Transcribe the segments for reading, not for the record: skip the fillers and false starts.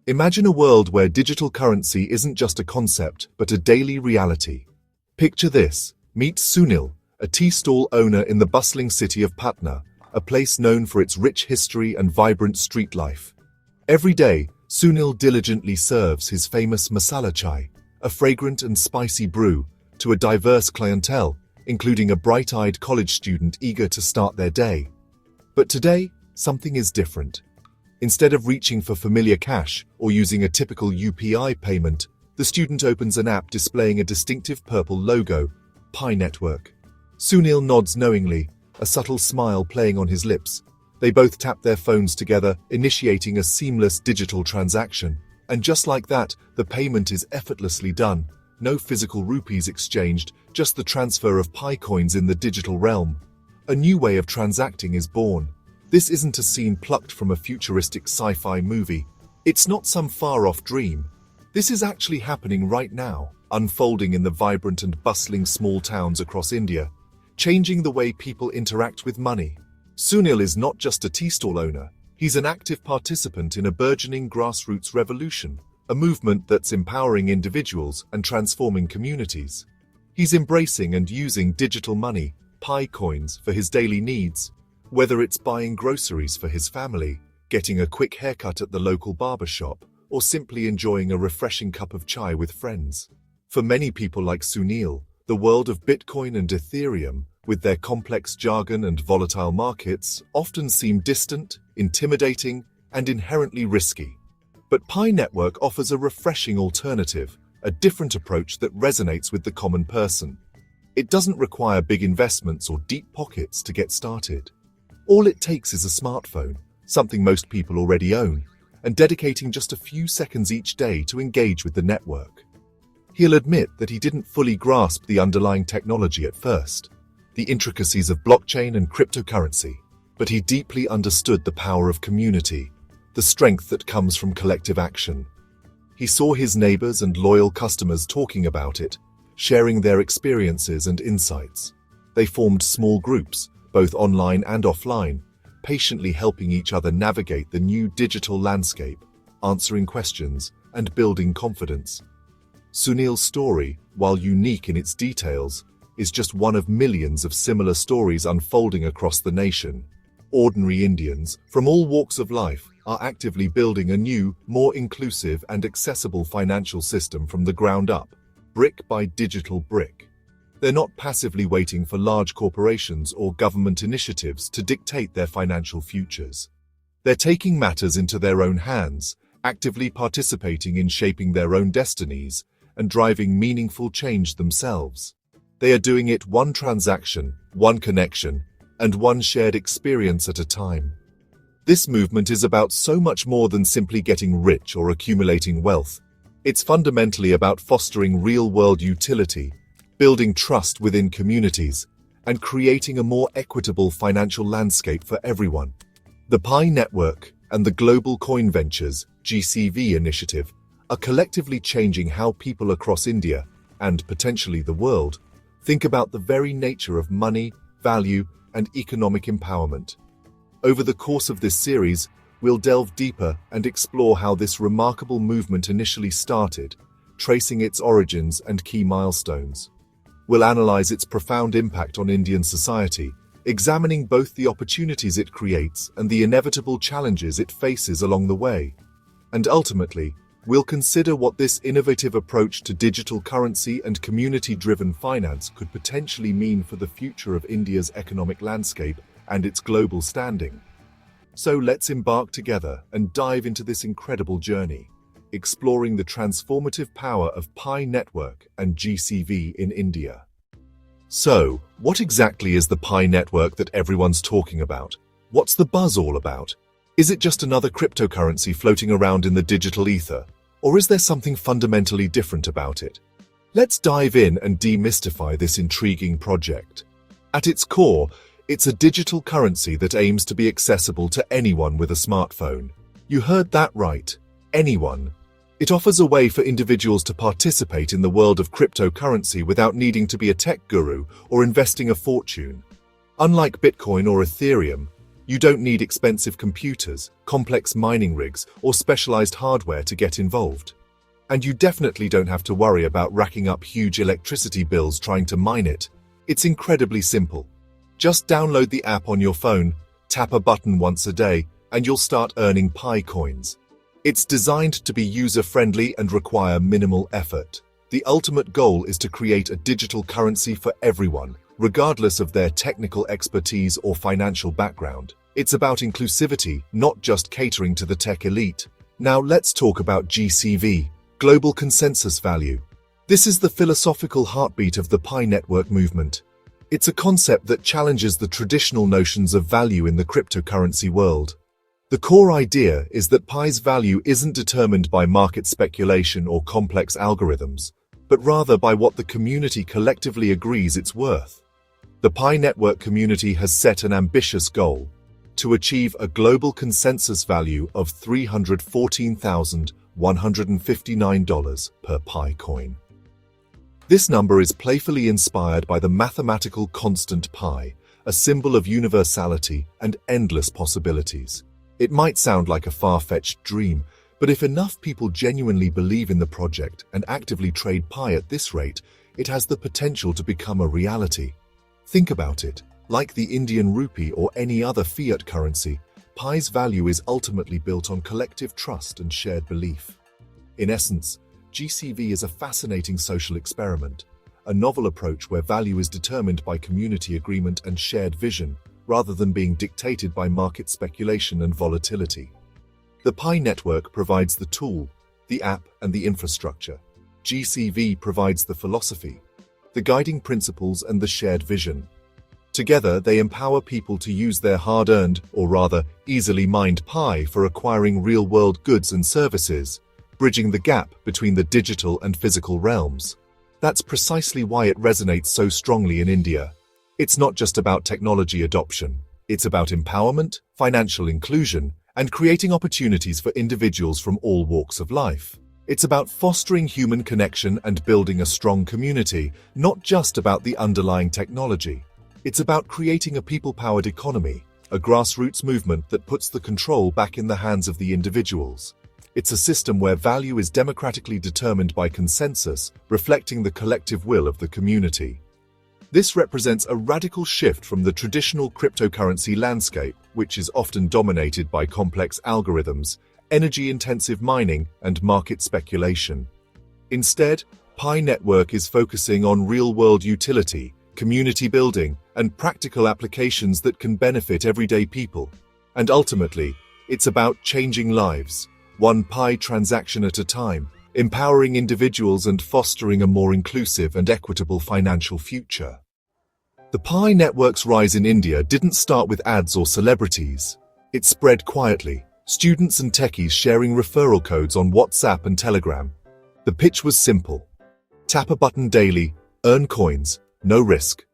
Imagine a world where digital currency isn't just a concept, but a daily reality. Picture this. Meet Sunil, a tea stall owner in the bustling city of Patna, a place known for its rich history and vibrant street life. Every day, Sunil diligently serves his famous masala chai, a fragrant and spicy brew, to a diverse clientele, including a bright-eyed college student eager to start their day. But today, something is different. Instead of reaching for familiar cash or using a typical UPI payment, the student opens an app displaying a distinctive purple logo, Pi Network. Sunil nods knowingly, a subtle smile playing on his lips. They both tap their phones together, initiating a seamless digital transaction. And just like that, the payment is effortlessly done. No physical rupees exchanged, just the transfer of Pi coins in the digital realm. A new way of transacting is born. This isn't a scene plucked from a futuristic sci-fi movie. It's not some far-off dream. This is actually happening right now, unfolding in the vibrant and bustling small towns across India, changing the way people interact with money. Sunil is not just a tea stall owner. He's an active participant in a burgeoning grassroots revolution, a movement that's empowering individuals and transforming communities. He's embracing and using digital money, Pi coins, for his daily needs, whether it's buying groceries for his family, getting a quick haircut at the local barber shop, or simply enjoying a refreshing cup of chai with friends. For many people like Sunil, the world of Bitcoin and Ethereum, with their complex jargon and volatile markets, often seem distant, intimidating, and inherently risky. But Pi Network offers a refreshing alternative, a different approach that resonates with the common person. It doesn't require big investments or deep pockets to get started. All it takes is a smartphone, something most people already own, and dedicating just a few seconds each day to engage with the network. He'll admit that he didn't fully grasp the underlying technology at first, the intricacies of blockchain and cryptocurrency, but he deeply understood the power of community, the strength that comes from collective action. He saw his neighbors and loyal customers talking about it, sharing their experiences and insights. They formed small groups, both online and offline, patiently helping each other navigate the new digital landscape, answering questions, and building confidence. Sunil's story, while unique in its details, is just one of millions of similar stories unfolding across the nation. Ordinary Indians, from all walks of life, are actively building a new, more inclusive and accessible financial system from the ground up, brick by digital brick. They're not passively waiting for large corporations or government initiatives to dictate their financial futures. They're taking matters into their own hands, actively participating in shaping their own destinies, and driving meaningful change themselves. They are doing it one transaction, one connection, and one shared experience at a time. This movement is about so much more than simply getting rich or accumulating wealth. It's fundamentally about fostering real-world utility, building trust within communities, and creating a more equitable financial landscape for everyone. The Pi Network and the Global Coin Ventures (GCV) initiative are collectively changing how people across India, and potentially the world, think about the very nature of money, value, and economic empowerment. Over the course of this series, we'll delve deeper and explore how this remarkable movement initially started, tracing its origins and key milestones. We'll analyze its profound impact on Indian society, examining both the opportunities it creates and the inevitable challenges it faces along the way. And ultimately, we'll consider what this innovative approach to digital currency and community-driven finance could potentially mean for the future of India's economic landscape and its global standing. So let's embark together and dive into this incredible journey, exploring the transformative power of Pi Network and GCV in India. So, what exactly is the Pi Network that everyone's talking about? What's the buzz all about? Is it just another cryptocurrency floating around in the digital ether? Or is there something fundamentally different about it? Let's dive in and demystify this intriguing project. At its core, it's a digital currency that aims to be accessible to anyone with a smartphone. You heard that right, anyone. It offers a way for individuals to participate in the world of cryptocurrency without needing to be a tech guru or investing a fortune. Unlike Bitcoin or Ethereum, You don't need expensive computers, complex mining rigs, or specialized hardware to get involved. And you definitely don't have to worry about racking up huge electricity bills trying to mine it. It's incredibly simple. Just download the app on your phone, tap a button once a day, and you'll start earning Pi coins. It's designed to be user-friendly and require minimal effort. The ultimate goal is to create a digital currency for everyone, regardless of their technical expertise or financial background. It's about inclusivity, not just catering to the tech elite. Now let's talk about GCV, Global Consensus Value. This is the philosophical heartbeat of the Pi network movement. It's a concept that challenges the traditional notions of value in the cryptocurrency world. The core idea is that Pi's value isn't determined by market speculation or complex algorithms, but rather by what the community collectively agrees it's worth. The Pi network community has set an ambitious goal: to achieve a global consensus value of $314,159 per Pi coin. This number is playfully inspired by the mathematical constant pi, a symbol of universality and endless possibilities. It might sound like a far-fetched dream, but if enough people genuinely believe in the project and actively trade Pi at this rate, it has the potential to become a reality. Think about it. Like the Indian rupee or any other fiat currency, Pi's value is ultimately built on collective trust and shared belief. In essence, GCV is a fascinating social experiment, a novel approach where value is determined by community agreement and shared vision, rather than being dictated by market speculation and volatility. The Pi network provides the tool, the app, and the infrastructure. GCV provides the philosophy, the guiding principles, and the shared vision. Together, they empower people to use their hard-earned, or rather, easily mined Pi for acquiring real-world goods and services, bridging the gap between the digital and physical realms. That's precisely why it resonates so strongly in India. It's not just about technology adoption. It's about empowerment, financial inclusion, and creating opportunities for individuals from all walks of life. It's about fostering human connection and building a strong community, not just about the underlying technology. It's about creating a people-powered economy, a grassroots movement that puts the control back in the hands of the individuals. It's a system where value is democratically determined by consensus, reflecting the collective will of the community. This represents a radical shift from the traditional cryptocurrency landscape, which is often dominated by complex algorithms, energy-intensive mining, and market speculation. Instead, Pi Network is focusing on real-world utility, community building, and practical applications that can benefit everyday people. And ultimately, it's about changing lives, one Pi transaction at a time, empowering individuals and fostering a more inclusive and equitable financial future. The Pi network's rise in India didn't start with ads or celebrities. It spread quietly, students and techies sharing referral codes on WhatsApp and Telegram. The pitch was simple. Tap a button daily, earn coins, no risk.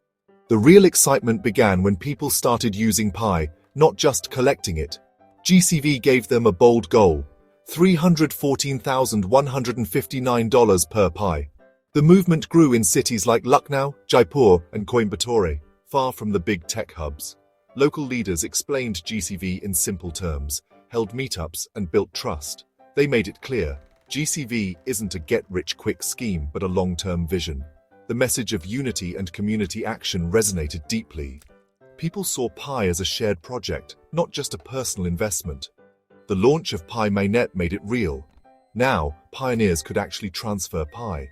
The real excitement began when people started using Pi, not just collecting it. GCV gave them a bold goal: $314,159 per Pi. The movement grew in cities like Lucknow, Jaipur, and Coimbatore, far from the big tech hubs. Local leaders explained GCV in simple terms, held meetups, and built trust. They made it clear, GCV isn't a get-rich-quick scheme but a long-term vision. The message of unity and community action resonated deeply. People saw Pi as a shared project, not just a personal investment. The launch of Pi Mainnet made it real. Now, pioneers could actually transfer Pi.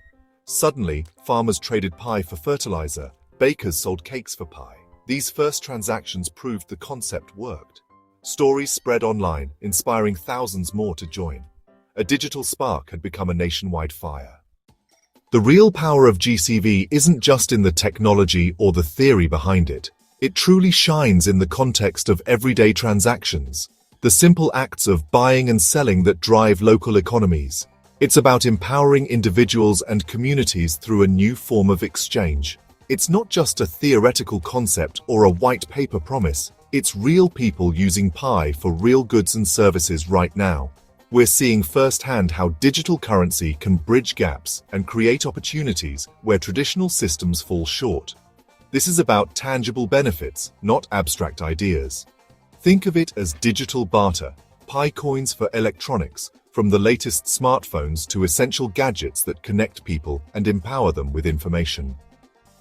Suddenly, farmers traded Pi for fertilizer, bakers sold cakes for Pi. These first transactions proved the concept worked. Stories spread online, inspiring thousands more to join. A digital spark had become a nationwide fire. The real power of GCV isn't just in the technology or the theory behind it. It truly shines in the context of everyday transactions, the simple acts of buying and selling that drive local economies. It's about empowering individuals and communities through a new form of exchange. It's not just a theoretical concept or a white paper promise. It's real people using Pi for real goods and services right now. We're seeing firsthand how digital currency can bridge gaps and create opportunities where traditional systems fall short. This is about tangible benefits, not abstract ideas. Think of it as digital barter, Pi coins for electronics, from the latest smartphones to essential gadgets that connect people and empower them with information.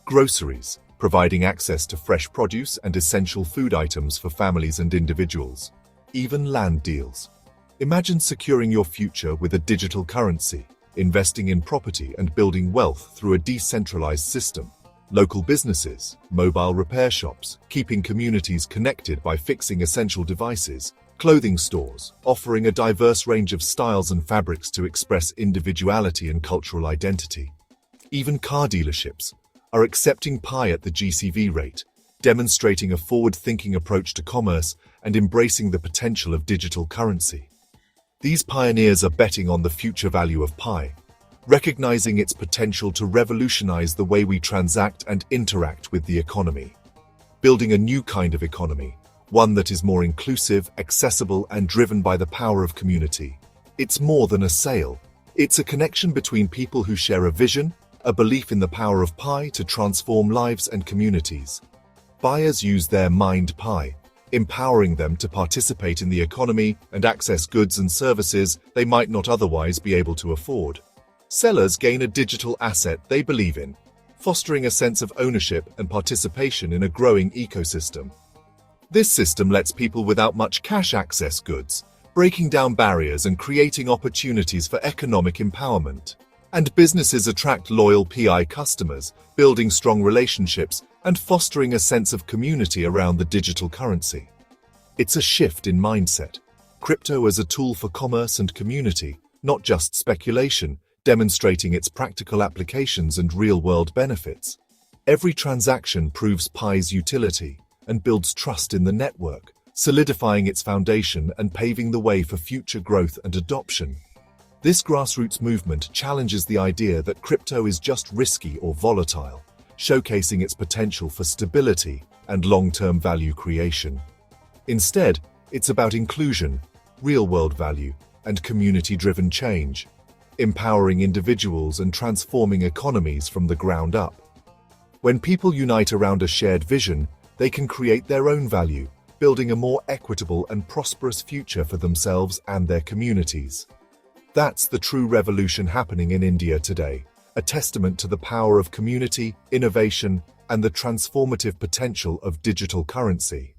Groceries, providing access to fresh produce and essential food items for families and individuals. Even land deals. Imagine securing your future with a digital currency, investing in property and building wealth through a decentralized system. Local businesses, mobile repair shops, keeping communities connected by fixing essential devices. Clothing stores, offering a diverse range of styles and fabrics to express individuality and cultural identity. Even car dealerships are accepting Pi at the GCV rate, demonstrating a forward-thinking approach to commerce and embracing the potential of digital currency. These pioneers are betting on the future value of Pi, recognizing its potential to revolutionize the way we transact and interact with the economy. Building a new kind of economy, one that is more inclusive, accessible, and driven by the power of community. It's more than a sale. It's a connection between people who share a vision, a belief in the power of Pi to transform lives and communities. Buyers use their Mind Pi, empowering them to participate in the economy and access goods and services they might not otherwise be able to afford. Sellers gain a digital asset they believe in, fostering a sense of ownership and participation in a growing ecosystem. This system lets people without much cash access goods, breaking down barriers and creating opportunities for economic empowerment. And businesses attract loyal PI customers, building strong relationships and fostering a sense of community around the digital currency. It's a shift in mindset. Crypto as a tool for commerce and community, not just speculation, demonstrating its practical applications and real-world benefits. Every transaction proves Pi's utility and builds trust in the network, solidifying its foundation and paving the way for future growth and adoption. This grassroots movement challenges the idea that crypto is just risky or volatile, showcasing its potential for stability and long-term value creation. Instead, it's about inclusion, real-world value, and community-driven change, empowering individuals and transforming economies from the ground up. When people unite around a shared vision, they can create their own value, building a more equitable and prosperous future for themselves and their communities. That's the true revolution happening in India today, a testament to the power of community, innovation, and the transformative potential of digital currency.